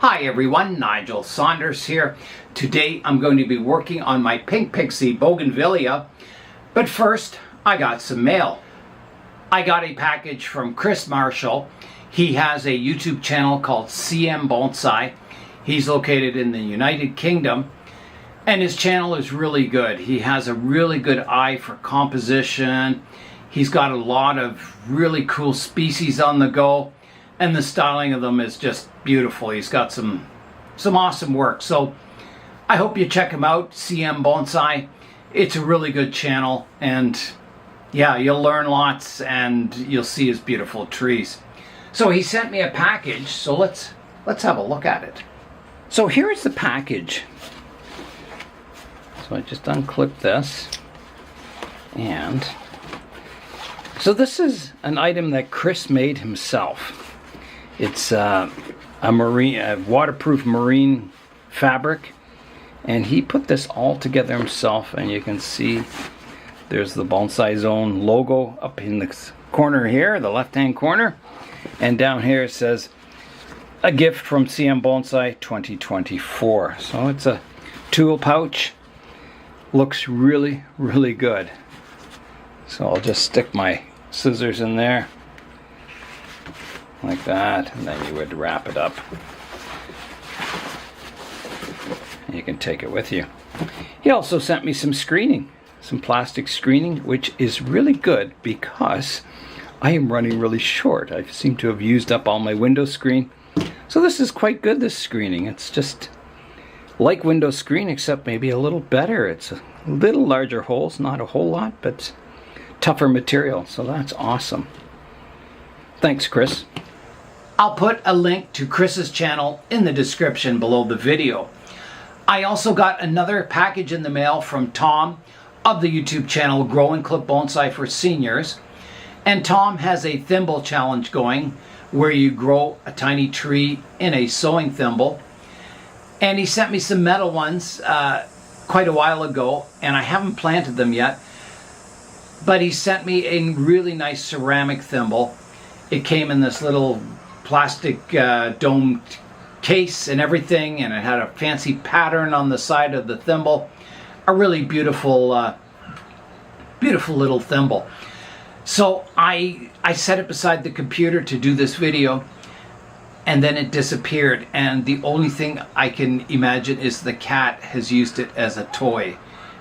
Hi everyone, Nigel Saunders here. Today I'm going to be working on my Pink Pixie Bougainvillea, but first I got some mail. I got a package from Chris Marshall. He has a YouTube channel called Clip Bonsai. He's located in the United Kingdom and his channel is really good. He has a really good eye for composition. He's got a lot of really cool species on the go. And the styling of them is just beautiful. He's got some awesome work. So I hope you check him out, Clip Bonsai. It's a really good channel. And yeah, you'll learn lots and you'll see his beautiful trees. So he sent me a package. So let's have a look at it. So here's the package. So I just unclip this. And so this is an item that Chris made himself. It's a waterproof marine fabric, and he put this all together himself, and you can see there's the Bonsai Zone logo up in the corner here, the left-hand corner, and down here it says, a gift from Clip Bonsai 2024. So it's a tool pouch, looks really, really good. So I'll just stick my scissors in there. Like that, and then you would wrap it up. And you can take it with you. He also sent me some screening, some plastic screening, which is really good because I am running really short. I seem to have used up all my window screen. So this is quite good, this screening. It's just like window screen, except maybe a little better. It's a little larger holes, not a whole lot, but tougher material. So that's awesome. Thanks, Chris. I'll put a link to Chris's channel in the description below the video. I also got another package in the mail from Tom of the YouTube channel Grow and Clip Bonsai for Seniors. And Tom has a thimble challenge going where you grow a tiny tree in a sewing thimble. And he sent me some metal ones quite a while ago, and I haven't planted them yet. But he sent me a really nice ceramic thimble. It came in this little plastic domed case and everything, and it had a fancy pattern on the side of the thimble. A really beautiful beautiful little thimble. So I set it beside the computer to do this video, and then it disappeared, and the only thing I can imagine is the cat has used it as a toy,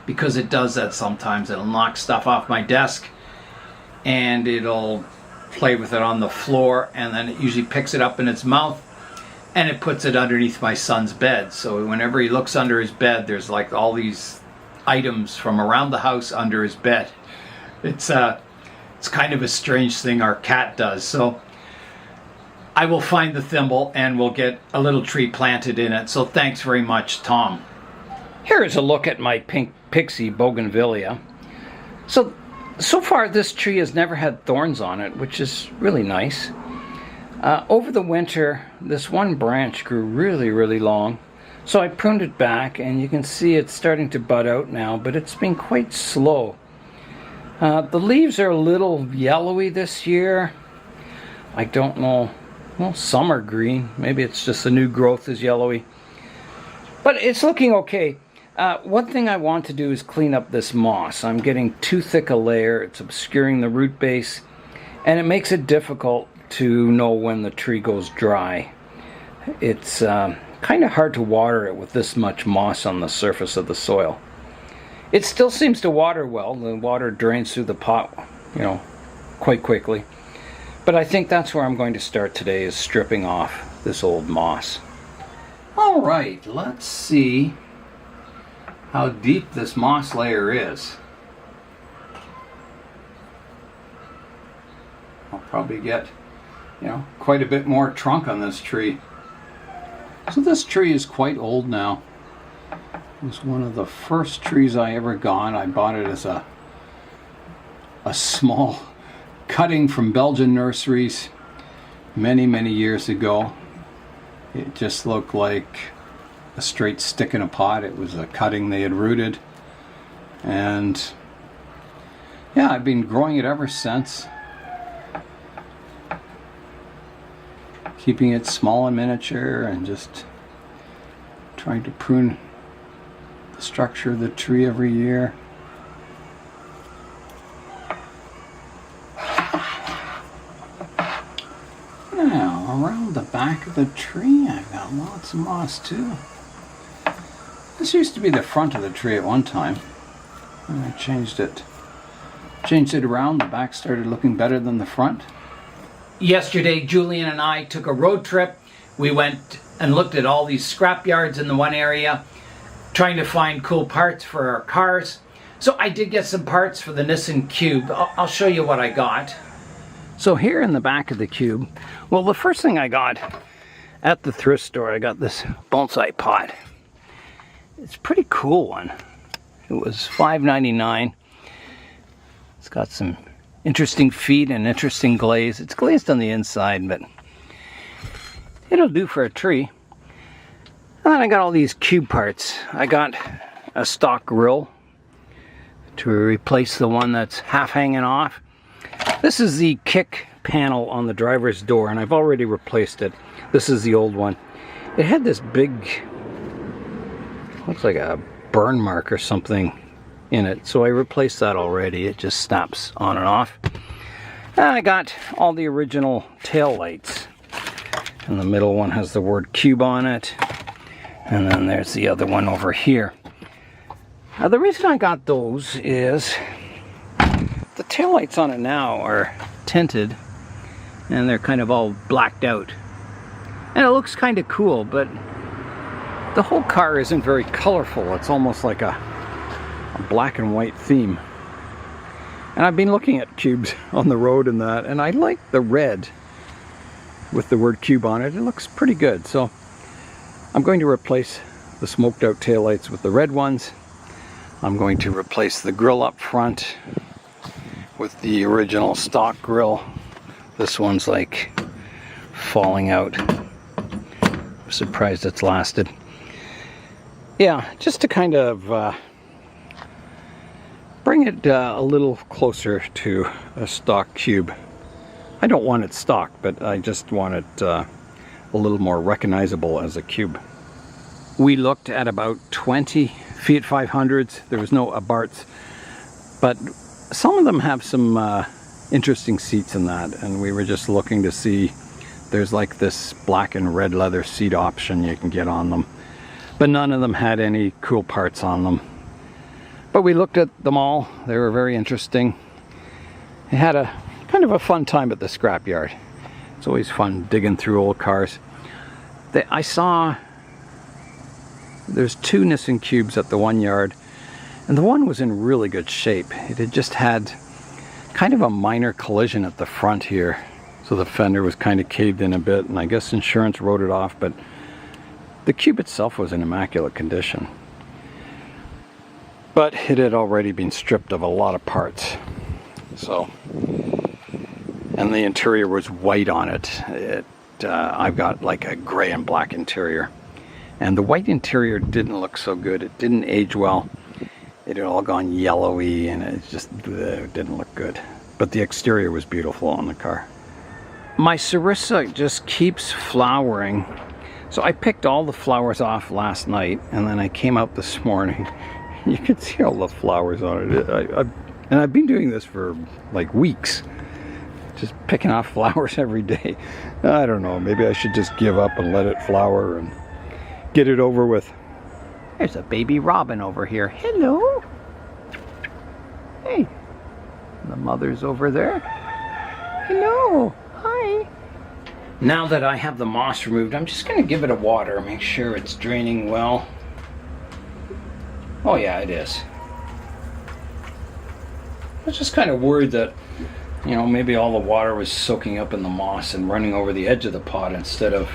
because it does that sometimes. It'll knock stuff off my desk and it'll play with it on the floor, and then it usually picks it up in its mouth and it puts it underneath my son's bed. So whenever he looks under his bed, there's like all these items from around the house under his bed. It's kind of a strange thing our cat does. So I will find the thimble and we'll get a little tree planted in it. So thanks very much, Tom. Here is a look at my Pink Pixie Bougainvillea. So far this tree has never had thorns on it, which is really nice. Over the winter, this one branch grew really, really long. So I pruned it back, and you can see it's starting to bud out now, but it's been quite slow. The leaves are a little yellowy this year. I don't know. Well, some are green. Maybe it's just the new growth is yellowy. But it's looking okay. One thing I want to do is clean up this moss. I'm getting too thick a layer. It's obscuring the root base, and it makes it difficult to know when the tree goes dry. It's kind of hard to water it with this much moss on the surface of the soil. It still seems to water well. The water drains through the pot, quite quickly. But I think that's where I'm going to start today, is stripping off this old moss. All right, let's see how deep this moss layer is. I'll probably get, quite a bit more trunk on this tree. So this tree is quite old now. It was one of the first trees I ever got. I bought it as a small cutting from Belgian nurseries many, many years ago. It just looked like a straight stick in a pot. It was a cutting they had rooted, and yeah, I've been growing it ever since. keeping it small and miniature and just trying to prune the structure of the tree every year. Now, around the back of the tree, I've got lots of moss too. This used to be the front of the tree at one time, and I changed it around. The back started looking better than the front. Yesterday, Julian and I took a road trip. We went and looked at all these scrap yards in the one area, trying to find cool parts for our cars. So I did get some parts for the Nissan Cube. I'll show you what I got. So here in the back of the Cube, well, the first thing I got at the thrift store, I got this bonsai pot. It's a pretty cool one. It was $5.99. It's got some interesting feet and interesting glaze. It's glazed on the inside, but it'll do for a tree. And then I got all these cube parts. I got a stock grill to replace the one that's half hanging off. This is the kick panel on the driver's door, and I've already replaced it. This is the old one. It had this big, looks like a burn mark or something in it, so I replaced that already. It just snaps on and off. And I got all the original tail lights, and the middle one has the word Cube on it, and then there's the other one over here. Now, the reason I got those is the tail lights on it now are tinted, and they're kind of all blacked out, and it looks kind of cool, but the whole car isn't very colorful. It's almost like a black and white theme. And I've been looking at cubes on the road and that, and I like the red with the word Cube on it. It looks pretty good. So I'm going to replace the smoked out taillights with the red ones. I'm going to replace the grill up front with the original stock grill. This one's like falling out. I'm surprised it's lasted. Yeah, just to kind of bring it a little closer to a stock Cube. I don't want it stock, but I just want it a little more recognizable as a Cube. We looked at about 20 Fiat 500s. There was no Abarths, but some of them have some interesting seats in that, and we were just looking to see. There's like this black and red leather seat option you can get on them, but none of them had any cool parts on them. But we looked at them all. They were very interesting. I had a kind of a fun time at the scrapyard. It's always fun digging through old cars. I saw there's two Nissan Cubes at the one yard, and the one was in really good shape. It had just had kind of a minor collision at the front here, so the fender was kind of caved in a bit, and I guess insurance wrote it off, but the Cube itself was in immaculate condition. But it had already been stripped of a lot of parts. So, and the interior was white on it. I've got like a gray and black interior. And the white interior didn't look so good. It didn't age well. It had all gone yellowy, and it just it didn't look good. But the exterior was beautiful on the car. My Sarissa just keeps flowering. So I picked all the flowers off last night, and then I came out this morning. You can see all the flowers on it. And I've been doing this for like weeks. Just picking off flowers every day. I don't know, maybe I should just give up and let it flower and get it over with. There's a baby robin over here. Hello. Hey. The mother's over there. Hello. Hi. Now that I have the moss removed, I'm just going to give it a water. Make sure it's draining well. Oh yeah, it is. I was just kind of worried that, you know, maybe all the water was soaking up in the moss and running over the edge of the pot instead of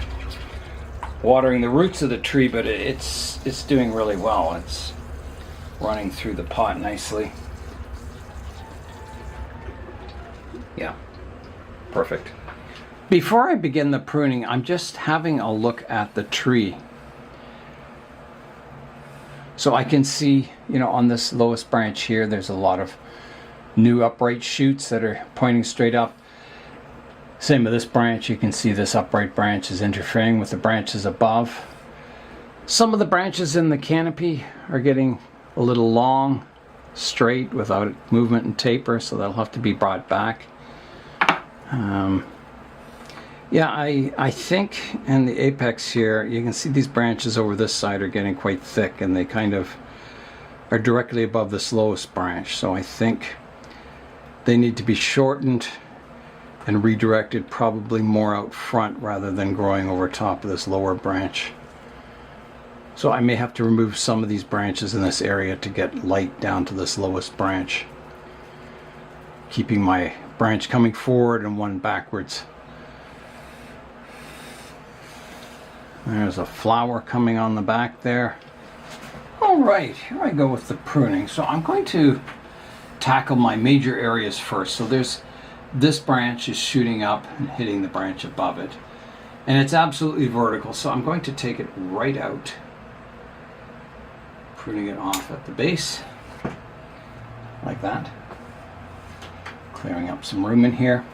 watering the roots of the tree, but it's doing really well. It's running through the pot nicely. Yeah, perfect. Before I begin the pruning, I'm just having a look at the tree. So I can see, you know, on this lowest branch here, there's a lot of new upright shoots that are pointing straight up. Same with this branch. You can see this upright branch is interfering with the branches above. Some of the branches in the canopy are getting a little long, straight, without movement and taper, so that'll have to be brought back. Yeah, I think in the apex here, you can see these branches over this side are getting quite thick, and they kind of are directly above the slowest branch. So I think they need to be shortened and redirected probably more out front rather than growing over top of this lower branch. So I may have to remove some of these branches in this area to get light down to this lowest branch, keeping my branch coming forward and one backwards. There's a flower coming on the back there. Alright, here I go with the pruning. So I'm going to tackle my major areas first. So there's this branch is shooting up and hitting the branch above it. And it's absolutely vertical, so I'm going to take it right out, pruning it off at the base, like that. Clearing up some room in here.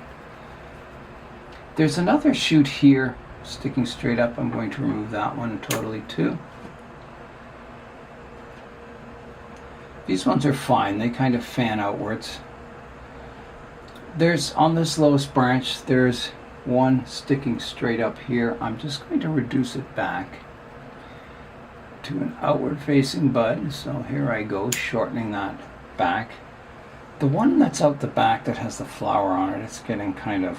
There's another shoot here sticking straight up. I'm going to remove that one totally too. These ones are fine, they kind of fan outwards. There's, on this lowest branch, there's one sticking straight up here. I'm just going to reduce it back to an outward facing bud. So here I go, shortening that back. The one that's out the back that has the flower on it, it's getting kind of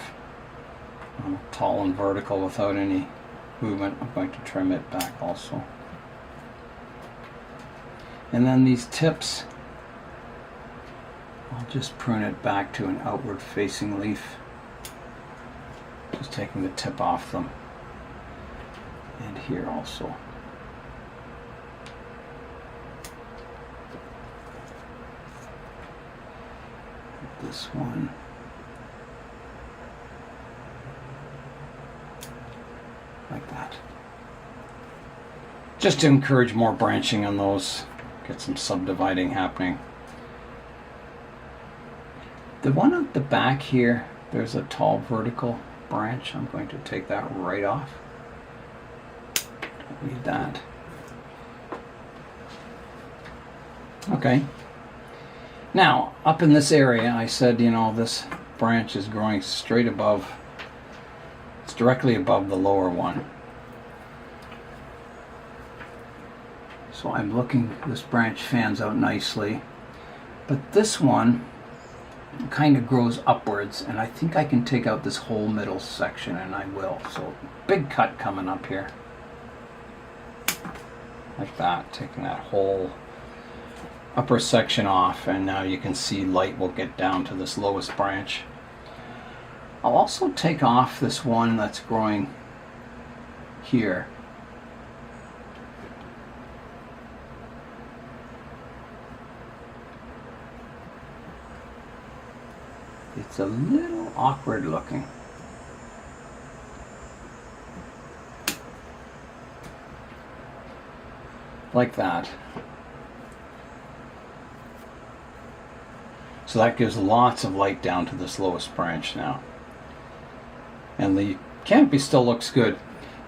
tall and vertical without any movement. I'm going to trim it back also. And then these tips, I'll just prune it back to an outward facing leaf. Just taking the tip off them. And here also. This one. Like that. Just to encourage more branching on those, get some subdividing happening. The one at the back here, there's a tall vertical branch. I'm going to take that right off. Don't need that. Okay. Now, up in this area, I said, you know, this branch is growing straight above. It's directly above the lower one. So I'm looking, this branch fans out nicely. But this one kind of grows upwards, and I think I can take out this whole middle section, and I will. So big cut coming up here. Like that, taking that whole upper section off, and now you can see light will get down to this lowest branch. I'll also take off this one that's growing here. It's a little awkward looking. Like that. So that gives lots of light down to this lowest branch now. And the canopy still looks good.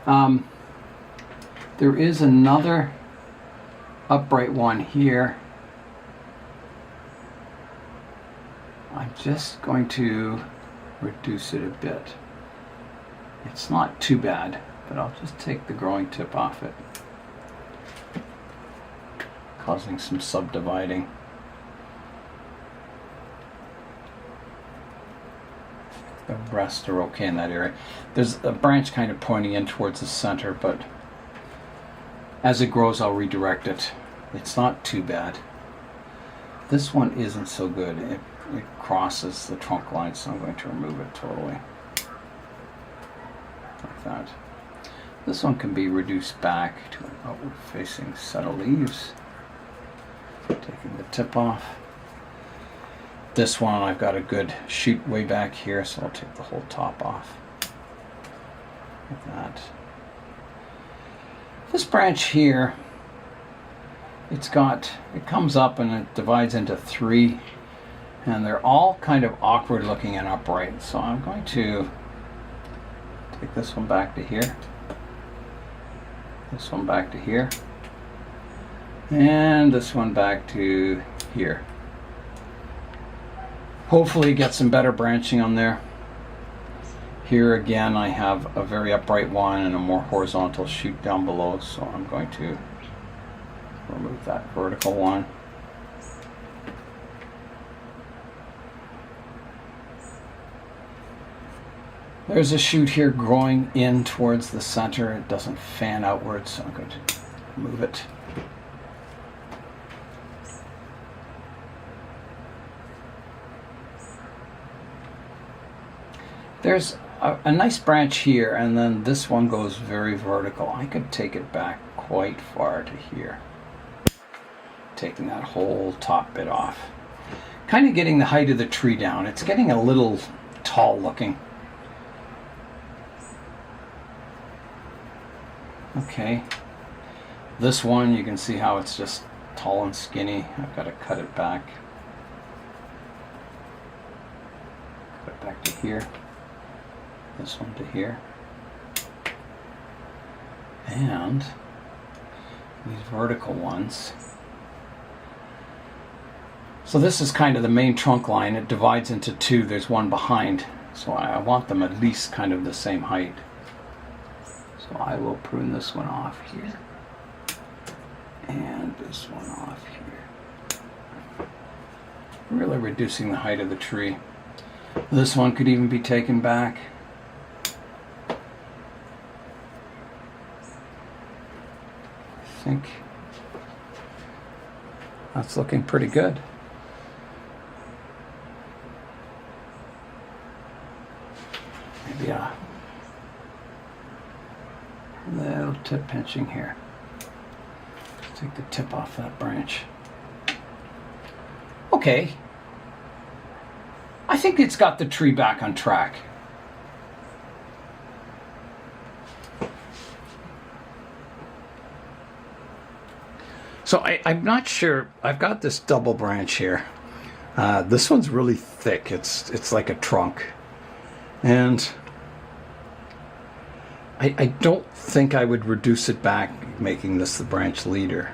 There is another upright one here. I'm just going to reduce it a bit. It's not too bad, but I'll just take the growing tip off it, causing some subdividing. The rest are okay in that area. There's a branch kind of pointing in towards the center, but as it grows I'll redirect it. It's not too bad. This one isn't so good. It crosses the trunk line, so I'm going to remove it totally. Like that. This one can be reduced back to an outward facing set of leaves. Taking the tip off. This one I've got a good shoot way back here, so I'll take the whole top off. Like that. This branch here, it comes up and it divides into three, and they're all kind of awkward looking and upright. So I'm going to Take this one back to here. This one back to here. And this one back to here. Hopefully get some better branching on there. Here again I have a very upright one and a more horizontal shoot down below, so I'm going to remove that vertical one. There's a shoot here growing in towards the center. It doesn't fan outwards, so I'm going to move it. There's a nice branch here, and then this one goes very vertical. I could take it back quite far to here, taking that whole top bit off. Kind of getting the height of the tree down. It's getting a little tall looking. Okay, this one you can see how it's just tall and skinny. I've got to cut it back. Cut it back to here. This one to here. And these vertical ones. So this is kind of the main trunk line. It divides into two. There's one behind. So I want them at least kind of the same height. So I will prune this one off here. And this one off here. Really reducing the height of the tree. This one could even be taken back. I think that's looking pretty good. Maybe a little tip pinching here. Take the tip off that branch. Okay. I think it's got the tree back on track. So I'm not sure. I've got this double branch here. This one's really thick. It's like a trunk. And I don't think I would reduce it back, making this the branch leader.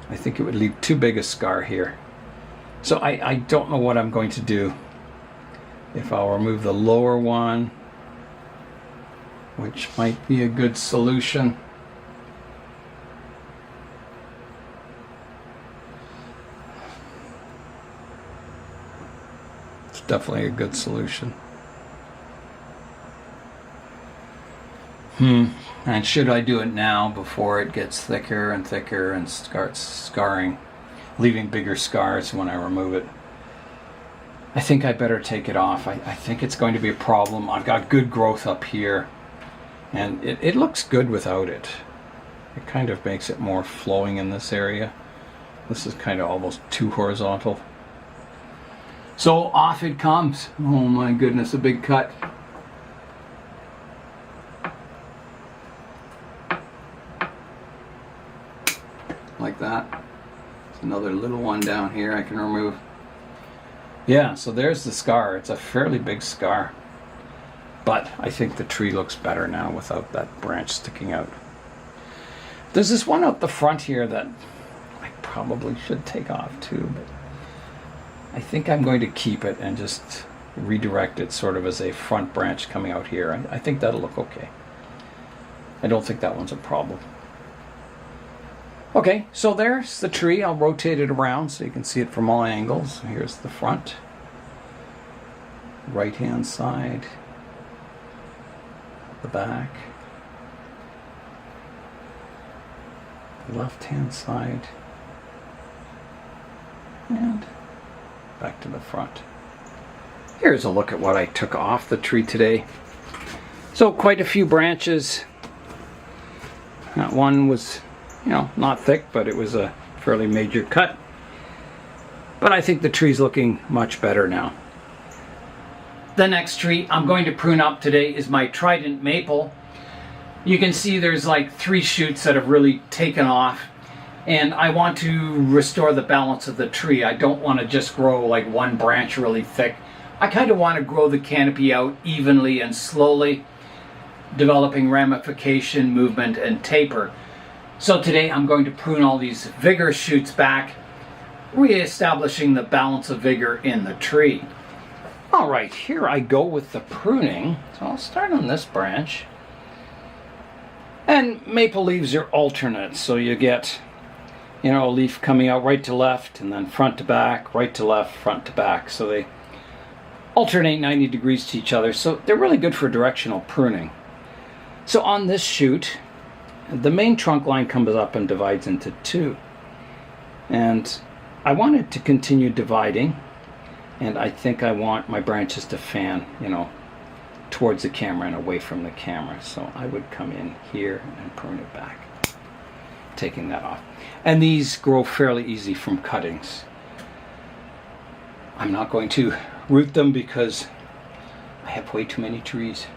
I think it would leave too big a scar here. So I don't know what I'm going to do. If I'll remove the lower one, which might be a good solution. It's definitely a good solution. And should I do it now before it gets thicker and thicker and starts scarring, leaving bigger scars when I remove it? I think I better take it off. I think it's going to be a problem. I've got good growth up here, and it looks good without it. It kind of makes it more flowing in this area. This is kind of almost too horizontal. So off it comes. Oh my goodness, a big cut. Like that. There's another little one down here I can remove. Yeah, so there's the scar. It's a fairly big scar. But I think the tree looks better now without that branch sticking out. There's this one out the front here that I probably should take off too, but I think I'm going to keep it and just redirect it sort of as a front branch coming out here. I think that'll look okay. I don't think that one's a problem. Okay, so there's the tree. I'll rotate it around so you can see it from all angles. Here's the front, right hand side, the back, the left hand side, and back to the front. Here's a look at what I took off the tree today. So quite a few branches. That one was, not thick, but it was a fairly major cut. But I think the tree's looking much better now. The next tree I'm going to prune up today is my Trident Maple. You can see there's like 3 shoots that have really taken off, and I want to restore the balance of the tree. I don't want to just grow like one branch really thick I kind of want to grow the canopy out evenly and slowly, developing ramification, movement, and taper. So today I'm going to prune all these vigorous shoots back, re-establishing the balance of vigor in the tree. All right, here I go with the pruning. So I'll start on this branch. And maple leaves are alternate, so you get, you know, a leaf coming out right to left, and then front to back, right to left, front to back. So they alternate 90 degrees to each other. So they're really good for directional pruning. So on this shoot, the main trunk line comes up and divides into two. And I want it to continue dividing, and I think I want my branches to fan, you know, towards the camera and away from the camera. So I would come in here and prune it back, taking that off. And these grow fairly easy from cuttings. I'm not going to root them because I have way too many trees.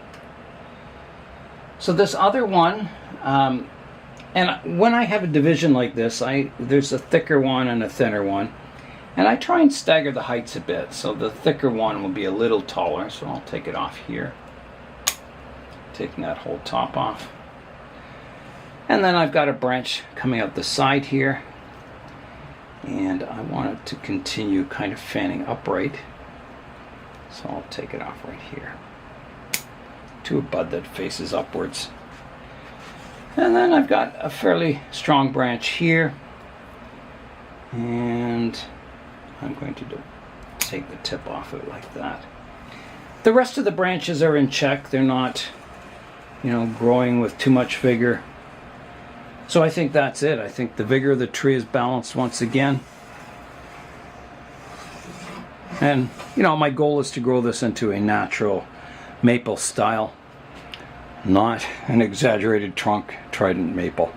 So this other one, and when I have a division like this, there's a thicker one and a thinner one. And I try and stagger the heights a bit. So the thicker one will be a little taller. So I'll take it off here. Taking that whole top off. And then I've got a branch coming out the side here. And I want it to continue kind of fanning upright. So I'll take it off right here to a bud that faces upwards. And then I've got a fairly strong branch here. And I'm going to take the tip off of it like that. The rest of the branches are in check. They're not, you know, growing with too much vigor. So I think that's it. I think the vigor of the tree is balanced once again. And, you know, my goal is to grow this into a natural maple style, not an exaggerated trunk Trident Maple.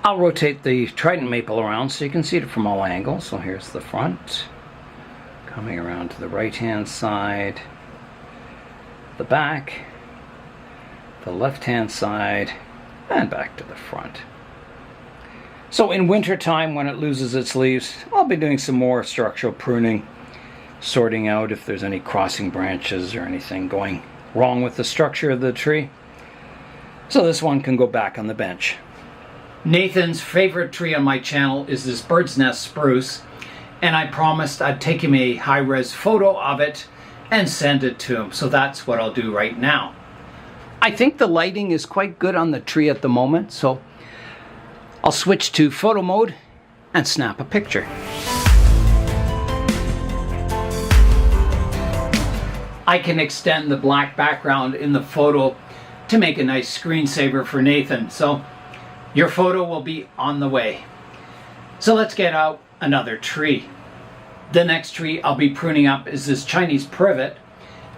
I'll rotate the Trident Maple around so you can see it from all angles. So here's the front, coming around to the right-hand side, the back, the left-hand side, and back to the front. So in winter time, when it loses its leaves, I'll be doing some more structural pruning, sorting out if there's any crossing branches or anything going wrong with the structure of the tree. So this one can go back on the bench. Nathan's favorite tree on my channel is this bird's nest spruce, and I promised I'd take him a high-res photo of it and send it to him. So that's what I'll do right now. I think the lighting is quite good on the tree at the moment, so I'll switch to photo mode and snap a picture. I can extend the black background in the photo to make a nice screensaver for Nathan. So your photo will be on the way. So let's get out another tree. The next tree I'll be pruning up is this Chinese Privet.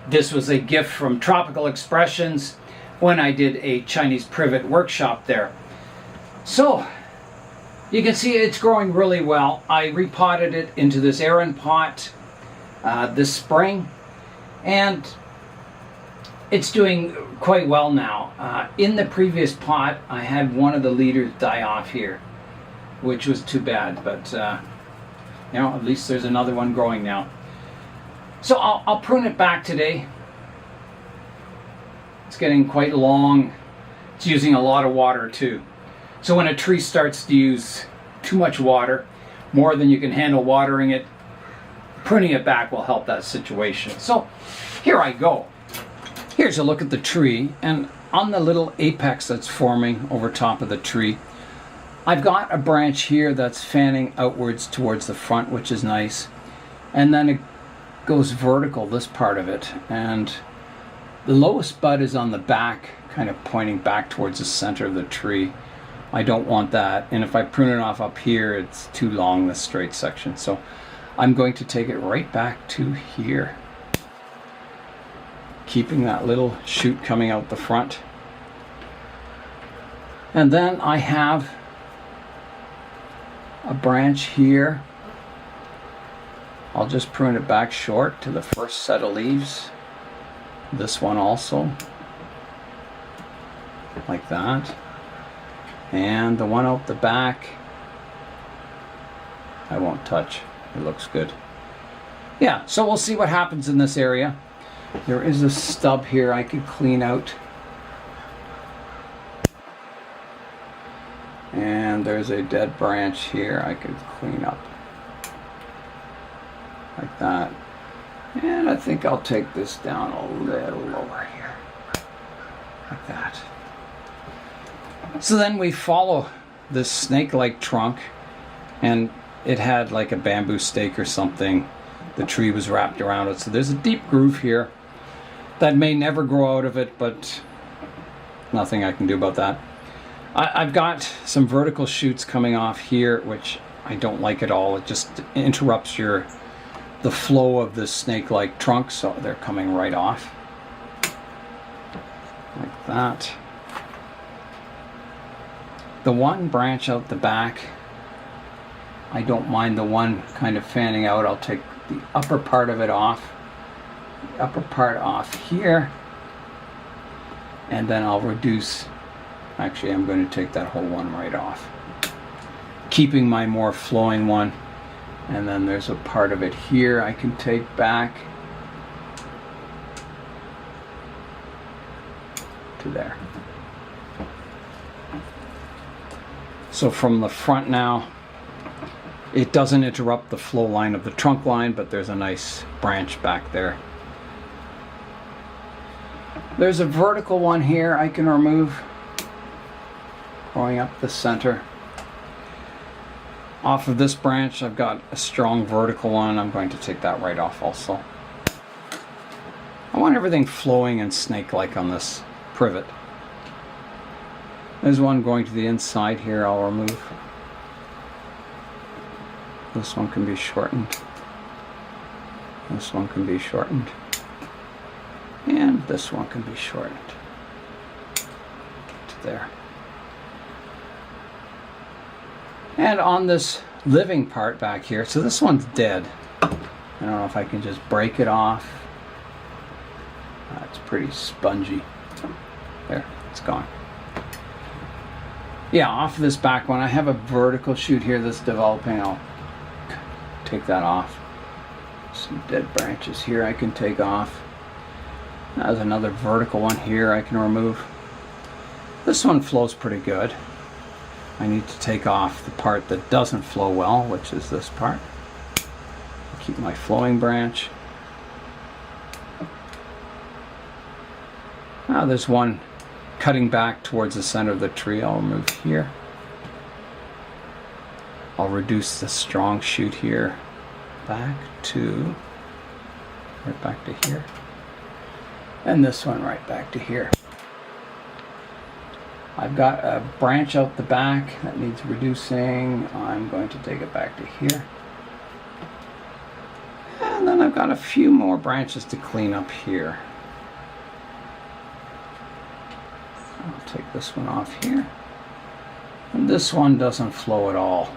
This was a gift from Tropical Expressions when I did a Chinese Privet workshop there. So you can see it's growing really well. I repotted it into this Aran pot this spring, and it's doing quite well now. In the previous pot, I had one of the leaders die off here, which was too bad, but you know, at least there's another one growing now. So I'll prune it back today. It's getting quite long. It's using a lot of water too. So when a tree starts to use too much water, more than you can handle watering it, pruning it back will help that situation. So here I go. Here's a look at the tree, and on the little apex that's forming over top of the tree, I've got a branch here that's fanning outwards towards the front, which is nice, and then it goes vertical, this part of it, and the lowest bud is on the back, kind of pointing back towards the center of the tree. I don't want that, and if I prune it off up here, it's too long, this straight section, so I'm going to take it right back to here, keeping that little shoot coming out the front. And then I have a branch here. I'll just prune it back short to the first set of leaves. This one also, like that. And the one out the back, I won't touch. It looks good. Yeah, so we'll see what happens in this area. There is a stub here I could clean out. And there's a dead branch here I could clean up. Like that. And I think I'll take this down a little lower here. Like that. So then we follow this snake-like trunk, and it had like a bamboo stake or something. The tree was wrapped around it. So there's a deep groove here that may never grow out of it, but nothing I can do about that. I've got some vertical shoots coming off here, which I don't like at all. It just interrupts the flow of this snake-like trunk, so they're coming right off. Like that. The one branch out the back, I don't mind the one kind of fanning out. I'll take the upper part of it off. The upper part off here. And then I'll reduce. Actually, I'm going to take that whole one right off, keeping my more flowing one. And then there's a part of it here I can take back to there. So from the front now, it doesn't interrupt the flow line of the trunk line, but there's a nice branch back there. There's a vertical one here I can remove, going up the center. Off of this branch, I've got a strong vertical one. I'm going to take that right off also. I want everything flowing and snake-like on this privet. There's one going to the inside here I'll remove. This one can be shortened. This one can be shortened. And this one can be shortened. To there. And on this living part back here, so this one's dead. I don't know if I can just break it off. It's pretty spongy. There, it's gone. Yeah, off of this back one, I have a vertical shoot here that's developing. I'll take that off. Some dead branches here I can take off. There's another vertical one here I can remove. This one flows pretty good. I need to take off the part that doesn't flow well, which is this part. Keep my flowing branch. Now there's one cutting back towards the center of the tree. I'll remove here. I'll reduce the strong shoot here back to right back to here. And this one right back to here. I've got a branch out the back that needs reducing. I'm going to take it back to here. And then I've got a few more branches to clean up here. I'll take this one off here. And this one doesn't flow at all.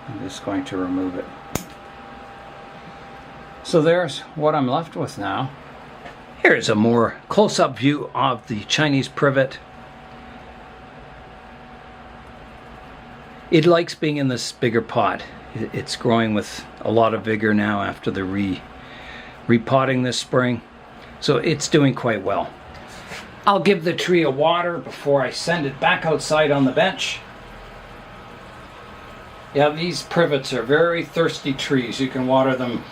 I'm just going to remove it. So there's what I'm left with now. Here's a more close-up view of the Chinese Privet. It likes being in this bigger pot. It's growing with a lot of vigor now after the repotting this spring. So it's doing quite well. I'll give the tree a water before I send it back outside on the bench. Yeah, these privets are very thirsty trees. You can water them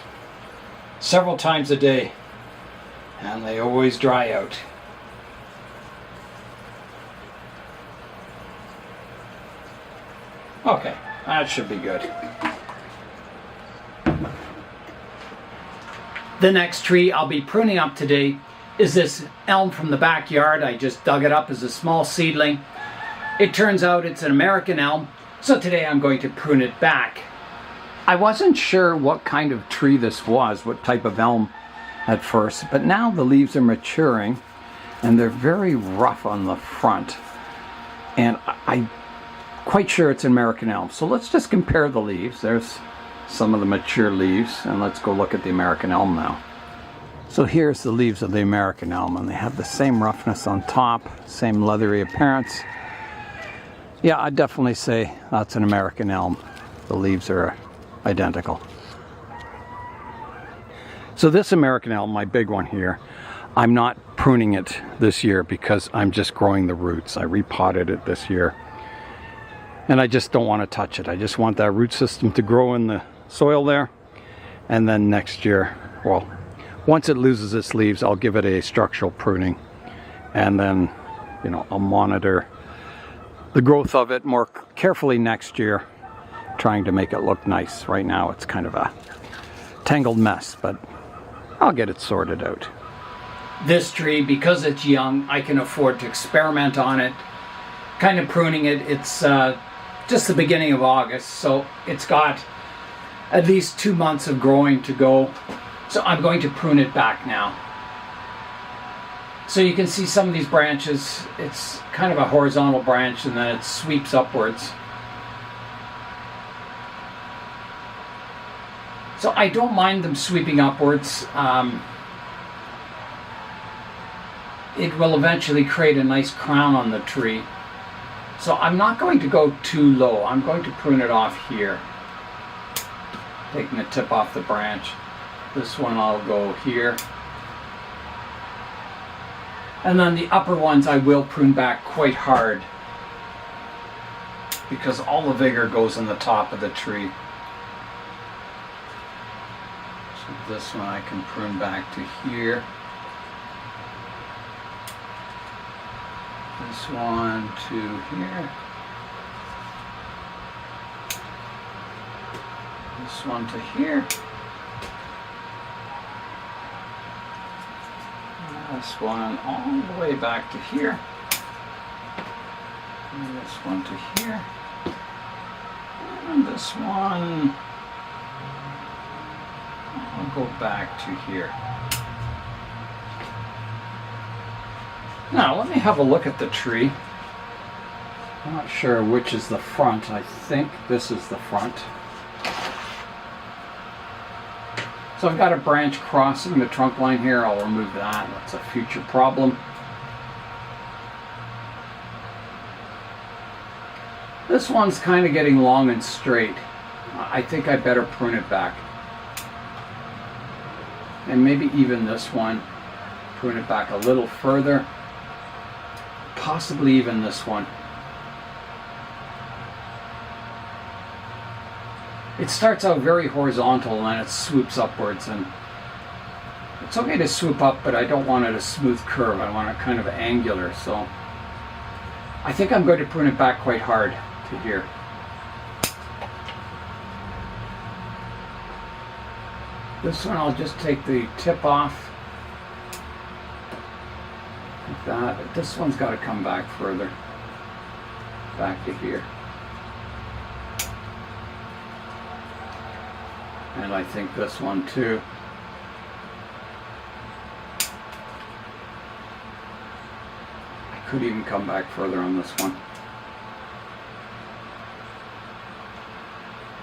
several times a day and they always dry out. Okay, that should be good. The next tree I'll be pruning up today is this elm from the backyard. I just dug it up as a small seedling. It turns out it's an American elm, so today I'm going to prune it back. I wasn't sure what kind of tree this was, what type of elm at first, but now the leaves are maturing and they're very rough on the front. And I'm quite sure it's an American elm. So let's just compare the leaves. There's some of the mature leaves, and let's go look at the American elm now. So here's the leaves of the American elm, and they have the same roughness on top, same leathery appearance. Yeah, I'd definitely say that's an American elm. The leaves are identical. So this American Elm, my big one here, I'm not pruning it this year because I'm just growing the roots. I repotted it this year. And I just don't want to touch it. I just want that root system to grow in the soil there. And then next year, well, once it loses its leaves, I'll give it a structural pruning. And then, you know, I'll monitor the growth of it more carefully next year, trying to make it look nice. Right now it's kind of a tangled mess, but I'll get it sorted out. This tree, because it's young, I can afford to experiment on it, kind of pruning it. It's just the beginning of August, so it's got at least 2 months of growing to go. So I'm going to prune it back now. So you can see some of these branches, it's kind of a horizontal branch and then it sweeps upwards. So I don't mind them sweeping upwards. It will eventually create a nice crown on the tree. So I'm not going to go too low. I'm going to prune it off here. Taking the tip off the branch. This one I'll go here. And then the upper ones I will prune back quite hard because all the vigor goes in the top of the tree. So this one I can prune back to here. This one to here. This one to here. This one all the way back to here. And this one to here. And this one, I'll go back to here. Now let me have a look at the tree. I'm not sure which is the front. I think this is the front. So I've got a branch crossing the trunk line here. I'll remove that. That's a future problem. This one's kind of getting long and straight. I think I better prune it back. And maybe even this one, prune it back a little further. Possibly even this one. It starts out very horizontal and then it swoops upwards, and it's okay to swoop up, but I don't want it a smooth curve. I want it kind of angular, so I think I'm going to prune it back quite hard to here. This one I'll just take the tip off like that, but this one's got to come back further, back to here. And I think this one too. I could even come back further on this one.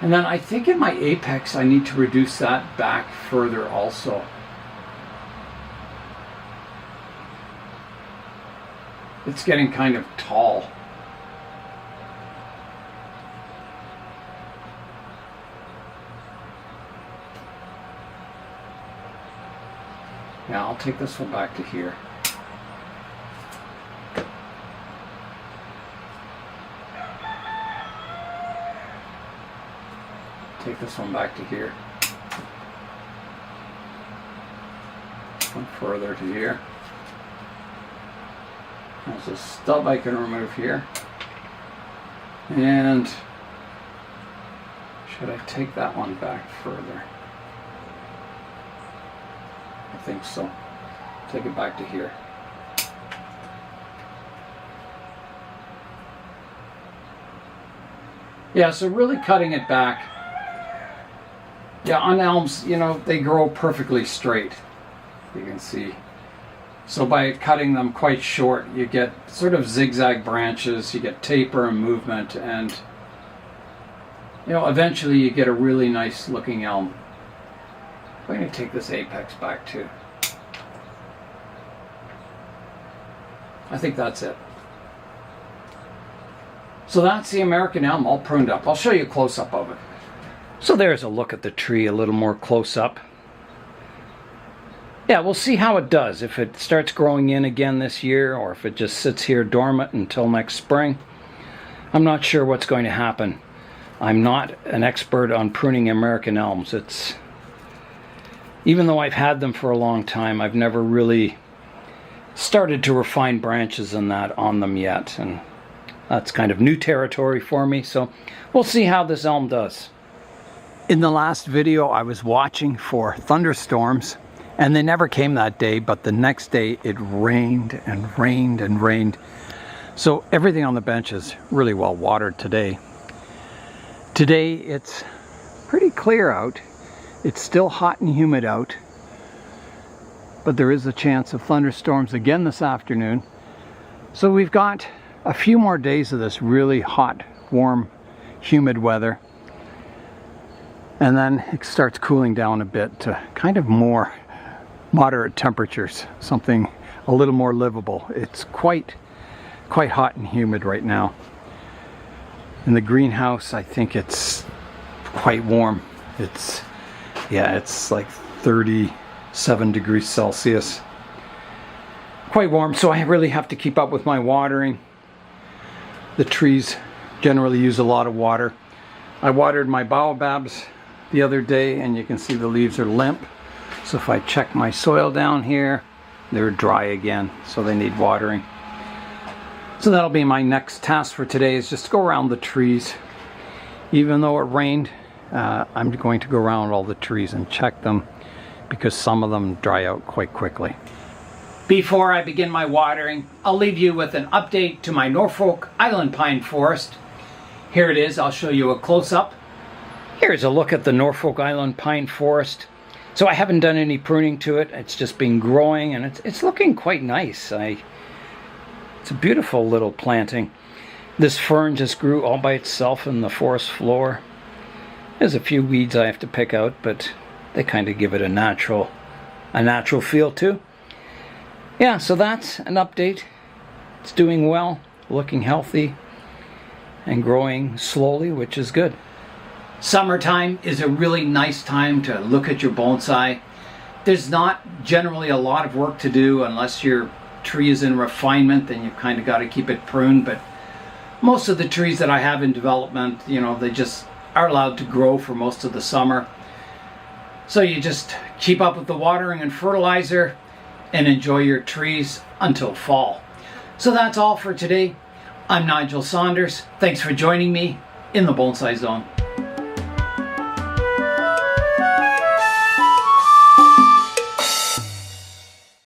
And then I think in my apex I need to reduce that back further also. It's getting kind of tall. Yeah, I'll take this one back to here. Take this one back to here. One further to here. There's a stub I can remove here. And should I take that one back further? I think so. Take it back to here. Yeah, so really cutting it back. Yeah, on elms, you know, they grow perfectly straight. You can see. So by cutting them quite short, you get sort of zigzag branches, you get taper and movement, and you know, eventually you get a really nice looking elm. I'm going to take this apex back too. I think that's it. So that's the American Elm all pruned up. I'll show you a close-up of it. So there's a look at the tree a little more close up. yeah, we'll see how it does. If it starts growing in again this year, or if it just sits here dormant until next spring. I'm not sure what's going to happen. I'm not an expert on pruning American elms. Even though I've had them for a long time, I've never really started to refine branches and that on them yet. And that's kind of new territory for me. So we'll see how this elm does. In the last video, I was watching for thunderstorms, and they never came that day, but the next day it rained and rained and rained. So everything on the bench is really well watered today. Today it's pretty clear out. It's still hot and humid out, but there is a chance of thunderstorms again this afternoon. So we've got a few more days of this really hot, warm, humid weather. And then it starts cooling down a bit to kind of more moderate temperatures, something a little more livable. It's quite hot and humid right now. In the greenhouse, I think it's quite warm. It's like 37 degrees Celsius. Quite warm, so I really have to keep up with my watering. The trees generally use a lot of water. I watered my baobabs the other day, and you can see the leaves are limp. So if I check my soil down here, they're dry again, so they need watering. So that'll be my next task for today, is just to go around the trees. Even though it rained, I'm going to go around all the trees and check them, because some of them dry out quite quickly. Before I begin my watering, I'll leave you with an update to my Norfolk Island Pine forest. Here it is. I'll show you a close-up. Here's a look at the Norfolk Island Pine forest. So I haven't done any pruning to it. It's just been growing, and it's looking quite nice. It's a beautiful little planting. This fern just grew all by itself in the forest floor. There's a few weeds I have to pick out, but they kind of give it a natural feel too. Yeah, so that's an update. It's doing well, looking healthy, and growing slowly, which is good. Summertime is a really nice time to look at your bonsai. There's not generally a lot of work to do unless your tree is in refinement, then you've kind of got to keep it pruned. But most of the trees that I have in development, they just are allowed to grow for most of the summer. So you just keep up with the watering and fertilizer and enjoy your trees until fall. So that's all for today. I'm Nigel Saunders. Thanks for joining me in the Bonsai Zone.